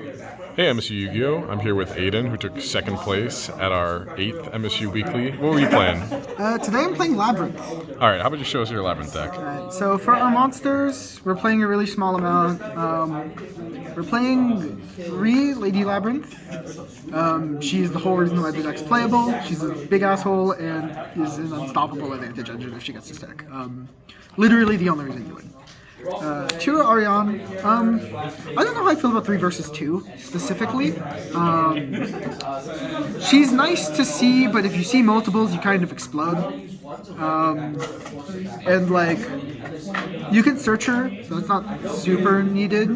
Hey, MSU Yu-Gi-Oh! I'm here with Aidan, who took second place at our 8th MSU Weekly. What were you playing? Today I'm playing Labrynth. Alright, how about you show us your Labrynth deck? Alright, so for our monsters, we're playing a really small amount. We're playing 3 Lady Labrynth. She's the whole reason why the deck's playable. She's a big asshole and is an unstoppable advantage engine if she gets to stick. Literally the only reason you win. 2 Ariane. I don't know how I feel about 3 versus 2 specifically. She's nice to see, but if you see multiples, you kind of explode. And like, you can search her, so it's not super needed.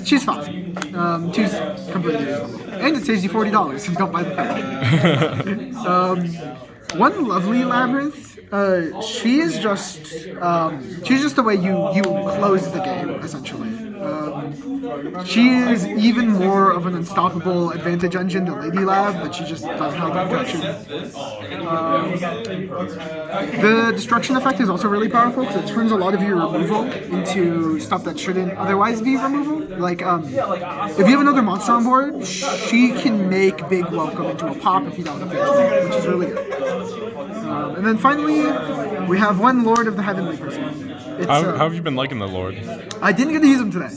She's fine. 2's completely reasonable, and it saves you $40 if you don't buy the pack. One lovely Labrynth. She's just the way you close the game, essentially. She is even more of an unstoppable advantage engine than Lady Lab, but she just doesn't have the protection. The destruction effect is also really powerful because it turns a lot of your removal into stuff that shouldn't otherwise be removal. Like, if you have another monster on board, she can make Big Welcome into a pop if you don't have it, which is really good. And then finally, we have one Lord of the Heavenly Person. How have you been liking the Lord? I didn't get to use him today.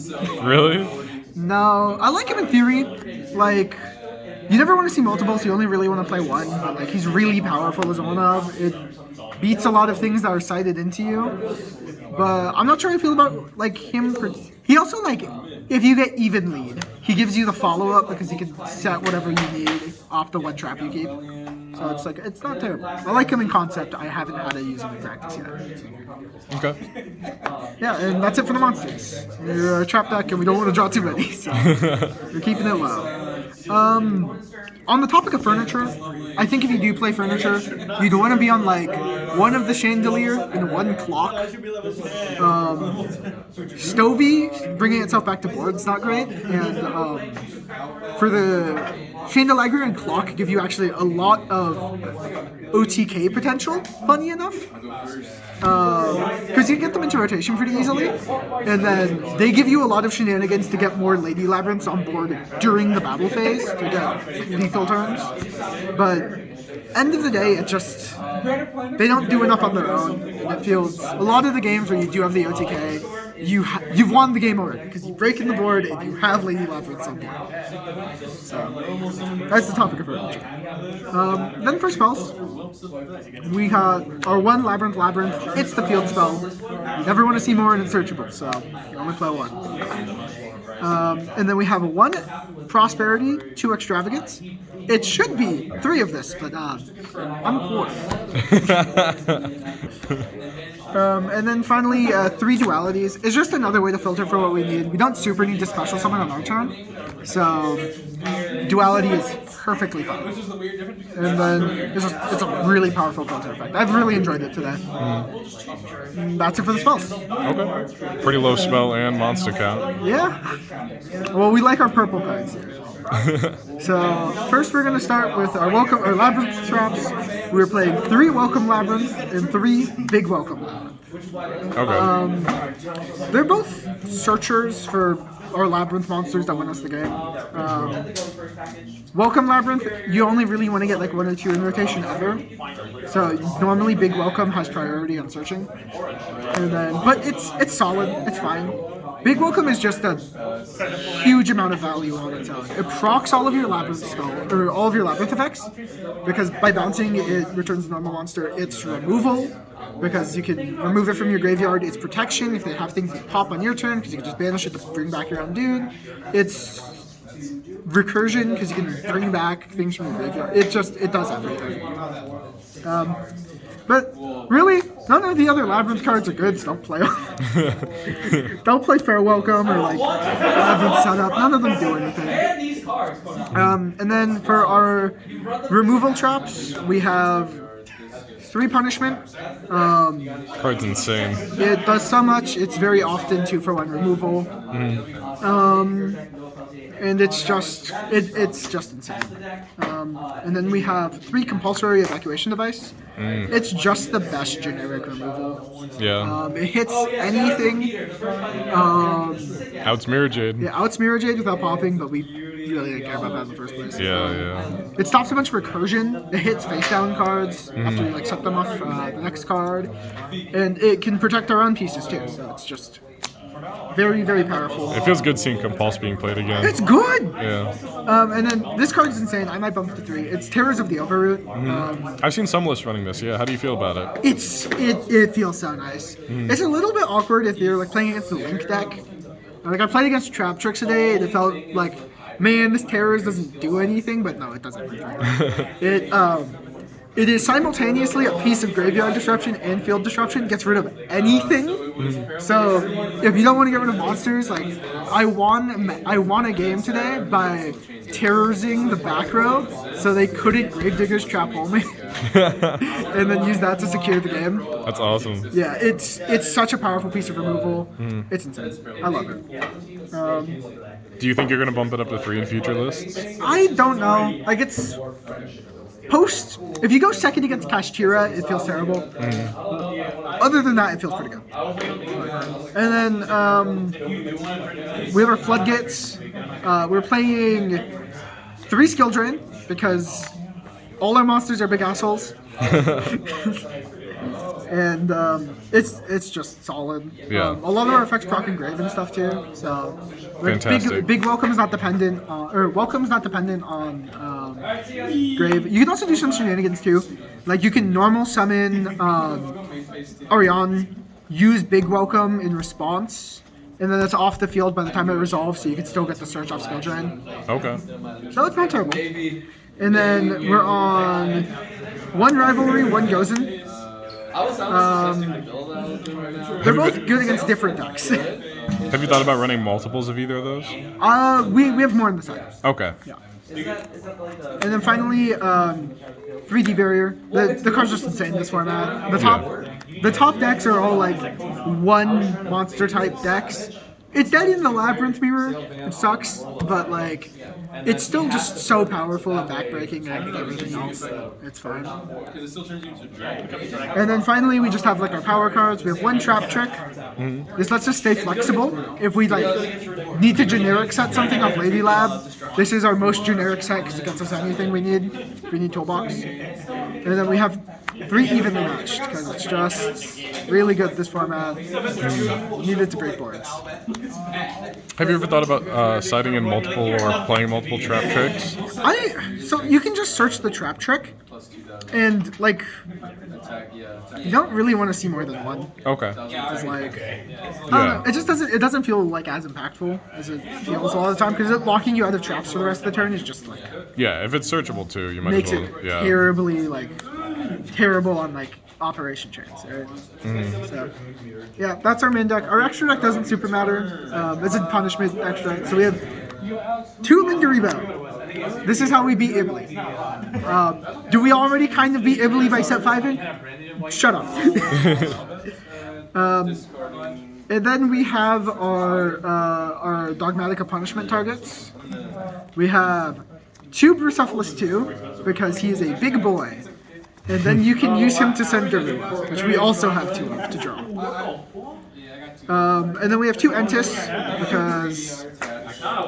Really? No, I like him in theory. Like, you never want to see multiple, so you only really want to play one. But like, he's really powerful as one of. It beats a lot of things that are sighted into you. But I'm not sure how I feel about like him. He also like, if you get even lead, he gives you the follow up because he can set whatever you need off the one trap you keep. So it's like, it's not terrible. I like him in concept. I haven't had to use him in practice yet. Okay. Yeah, and that's it for the monsters. We're a trap deck and we don't want to draw too many, so we're keeping it low. On the topic of furniture, I think if you do play furniture, you'd want to be on like one of the chandelier and one clock. Stovey, bringing itself back to board, is not great, and for the chandelier and clock give you actually a lot of OTK potential, funny enough. Because you get them into rotation pretty easily, and then they give you a lot of shenanigans to get more Lady Labrynths on board during the battle phase to get lethal turns. But end of the day, it just, they don't do enough on their own, and it feels, a lot of the games where you do have the OTK, you've won the game already, because you break in the board and you have Lady Labrynths on board. So, that's the topic of furniture. Then for spells, we have our one Labrynth. It's the field spell. You never want to see more and it's searchable, so you only play one. And then we have a 1 Prosperity, 2 Extravagance. It should be 3 of this, but I'm poor. And then finally, 3 Dualities. It's just another way to filter for what we need. We don't super need to special summon on our turn, so Duality is perfectly fine. And then it's a really powerful filter effect. I've really enjoyed it today. That's it for the spells. Okay. Pretty low spell and monster count. Yeah. Well, we like our purple cards here. So first we're going to start with our Labrynth traps. We're playing 3 Welcome Labrynth and 3 Big Welcome Labrynth. Okay. They're both searchers for our Labrynth monsters that win us the game. Welcome Labrynth, you only really want to get like 1 or 2 in rotation ever. So normally Big Welcome has priority on searching. And then, but it's solid, it's fine. Big Welcome is just a huge amount of value on its own. It procs all of your Labrynth spell, or all of your Labrynth effects, because by bouncing it returns the normal monster. It's removal, because you can remove it from your graveyard. It's protection if they have things that pop on your turn, because you can just banish it to bring back your own dude. It's recursion, because you can bring back things from your graveyard. It does everything. But really, none of the other Labrynth cards are good, so don't play them. Don't play Fair Welcome or like Labrynth Setup. None of them do anything. And then for our removal traps, we have 3 Punishment. Card's insane. It does so much. It's very often 2-for-1 removal. and it's just insane. And then we have 3 compulsory evacuation device. It's just the best generic removal. Yeah. It hits anything. Outs Mirror Jade. Yeah, outs Mirror Jade without popping, but we really didn't care about that in the first place. Yeah. It stops a bunch of recursion. It hits face down cards after you set them off the next card, and it can protect our own pieces too. So it's just very, very powerful. It feels good seeing Compulse being played again. It's good. Yeah. And then this card is insane. I might bump it to 3. It's Terrors of the Overroot. I've seen some lists running this. Yeah. How do you feel about it? It feels so nice. It's a little bit awkward if you're playing against the Link deck. I played against Trap Tricks today, and it felt like, man, this Terrors doesn't do anything, but no, it does everything. It is simultaneously a piece of graveyard disruption and field disruption. Gets rid of anything. So if you don't want to get rid of monsters, I won a game today by terrorizing the back row, so they couldn't Gravedigger's Trap Hole me, and then use that to secure the game. That's awesome. Yeah, it's such a powerful piece of removal. It's insane. I love it. Do you think you're gonna bump it up to 3 in future lists? I don't know. It's post. If you go second against Kashtira, it feels terrible. Other than that, it feels pretty good. And then we have our Floodgates. We're playing 3 Skill Drain because all our monsters are big assholes. And it's just solid. Yeah. A lot of our effects proc Engrave and stuff too. So Fantastic. Big Welcome is not dependent on, Grave. You can also do some shenanigans too. You can normal summon Ariane, use Big Welcome in response, and then it's off the field by the time it resolves, so you can still get the search off Skill Drain. Okay. So it's not terrible. And then we're on 1 Rivalry, 1 Gozen. They're both good against different decks. Have you thought about running multiples of either of those? We have more on the side. Okay. Yeah. And then finally, 3D Barrier. The card's just insane in this format. The top decks are all 1 monster type decks. It's dead in the Labrynth mirror. It sucks, but it's still just so powerful and backbreaking and everything else that it's fine. And then finally, we just have our power cards. We have 1 Trap Trick. This lets us stay flexible. If we need to generic set something off Lady Lab, this is our most generic set because it gets us anything we need. We need Toolbox. And then we have 3 evenly matched because it's just really good this format. Need it to break boards. Have you ever thought about siding in multiple or playing multiple Trap Tricks? So you can just search the Trap Trick, and you don't really want to see more than 1. Okay. It's I don't know, it doesn't feel as impactful as it feels a lot of the time because locking you out of traps for the rest of the turn is just Yeah, if it's searchable too, you might makes as well. it Yeah. terribly terrible on operation chance, right? So yeah, that's our main deck. Our extra deck doesn't super matter. It's a punishment extra. So we have 2 Linda Rebound. This is how we beat Ibly. Do we already kind of beat Ibly by set 5-in? Shut up. And then we have our Dogmatic of Punishment targets. We have 2 Brucephalus 2 because he is a big boy. And then you can use him to send Garua, which we also have 2 of to draw. And then we have 2 Entis because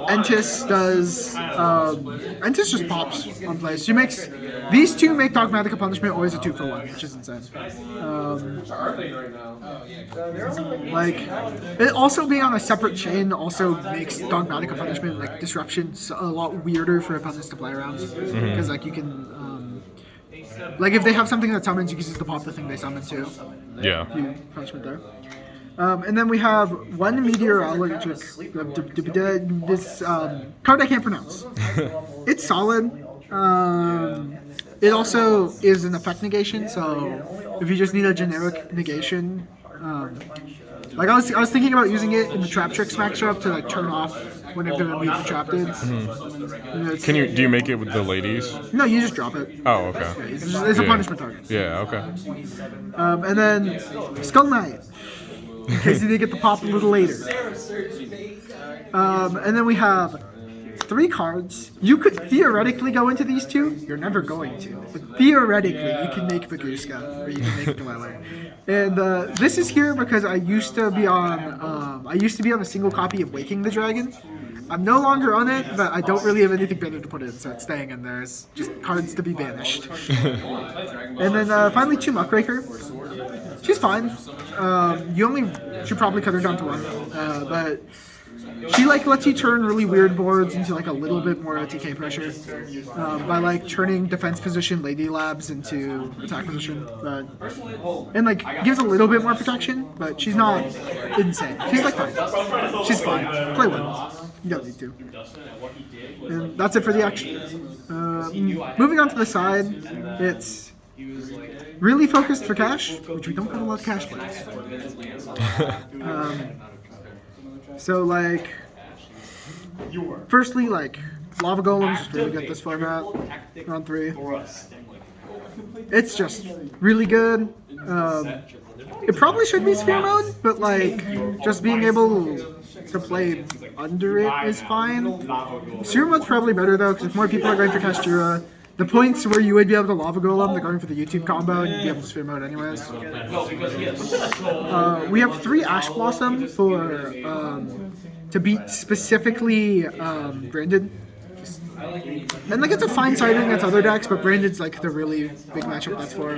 Entis does Entis just pops on play. So these 2 make Dogmatic of Punishment always a 2-for-1, which is insane. It also being on a separate chain also makes Dogmatic of Punishment Disruption a lot weirder for opponents to play around because you can. If they have something that summons, you can just pop the thing they summon too. Yeah. Punishment there. And then we have 1 Meteorologic. This card I can't pronounce. It's solid. It also is an effect negation, so if you just need a generic negation, I was thinking about using it in the Trap Tricks matchup to turn off whenever the meet the trap dudes. Do you make it with the ladies? No, you just drop it. Oh, okay. It's a punishment target. Yeah, okay. And then Skull Knight, in case you did get the pop a little later. And then we have 3 cards. You could theoretically go into these 2. You're never going to. But theoretically, you can make Baguska, or you can make Dweller. And this is here because I used to be on a single copy of Waking the Dragon. I'm no longer on it, but I don't really have anything better to put in, so it's staying in there. It's just cards to be banished. And then finally 2 Muckraker. She's fine. You only should probably cut her down to 1, but she lets you turn really weird boards into a little bit more TK pressure by turning defense position Lady Labs into attack position, and gives a little bit more protection, but she's not insane. She's fine. She's fine. Play 1. You don't need to. And that's it for the action. Moving on to the side, it's really focused for cash, which we don't have a lot of cash plays. So firstly, Lava Golem's just really good this format. Round 3. It's just really good. It probably should be Sphere Mode, but just being able to play under it is fine. Sphere Mode's probably better though, because if more people are going for Kastura, the points where you would be able to Lava Golem, they're going for the YouTube combo, and you'd be able to Sphere Mode anyways. We have 3 Ash Blossom for to beat specifically Branded. And it's a fine sighting against other decks, but Branded's the really big matchup that's for.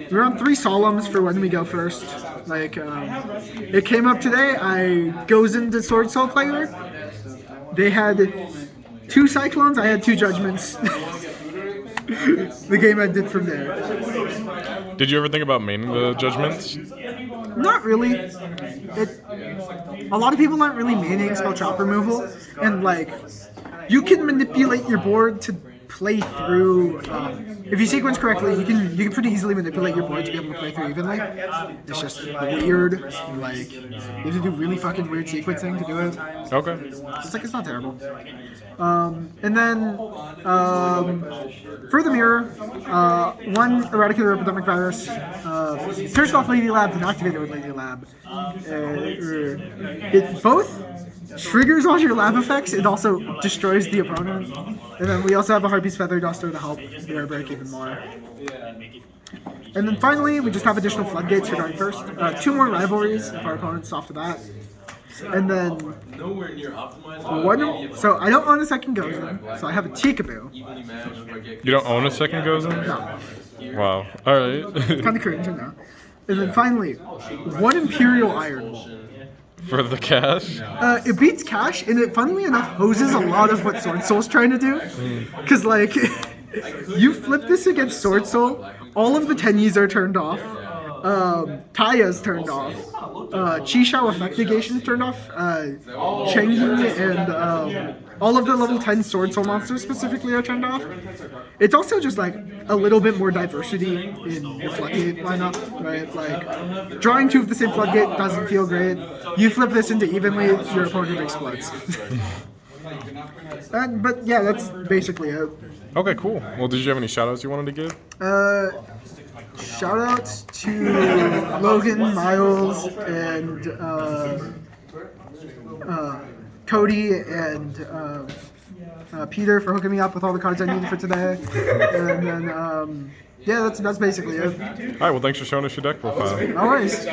We're on 3 Solemns for when we go first. It came up today. I goes into Sword Soul player. They had 2 Cyclones. I had 2 Judgments. The game ended from there. Did you ever think about maining the Judgments? Not really. A lot of people aren't really maining spell trap removal, and you can manipulate your board to play through. If you sequence correctly, you can pretty easily manipulate your board to be able to play through evenly. It's just weird. You have to do really fucking weird sequencing to do it. Okay. It's not terrible. And then for the mirror, 1 Eradicator of Epidemic Virus, searched off Lady Lab and activated with Lady Lab. It both triggers all your lab effects. It also destroys the opponent. And then we also have a Harpy's Feather Duster to help the break even more. And then finally, we just have additional floodgates for going first. 2 more rivalries if our opponent's off to that. And then 1. So I don't own a second Gozen, so I have a Tikaboo. You don't own a second Gozen? No. Wow. Alright. Kind of cringe, I know. And then finally, 1 Imperial Iron Ball. For the cash? It beats cash, and it, funnily enough, hoses a lot of what Sword Soul's trying to do. Because, you flip this against Sword Soul, all of the Tenyis are turned off, Taya's turned off, Chi-Shao Effect Negation's turned off, Chengi and all of the level 10 Sword Soul monsters specifically are turned off. It's also just a little bit more diversity in your Floodgate lineup, right? Drawing 2 of the same Floodgate doesn't feel great. You flip this into evenly, your opponent explodes. But yeah, that's basically it. Okay, cool. Well, did you have any shoutouts you wanted to give? Shoutouts to Logan, Miles, and Cody, and Peter for hooking me up with all the cards I needed for today. And then, yeah, that's basically it. Alright, well, thanks for showing us your deck profile. No worries.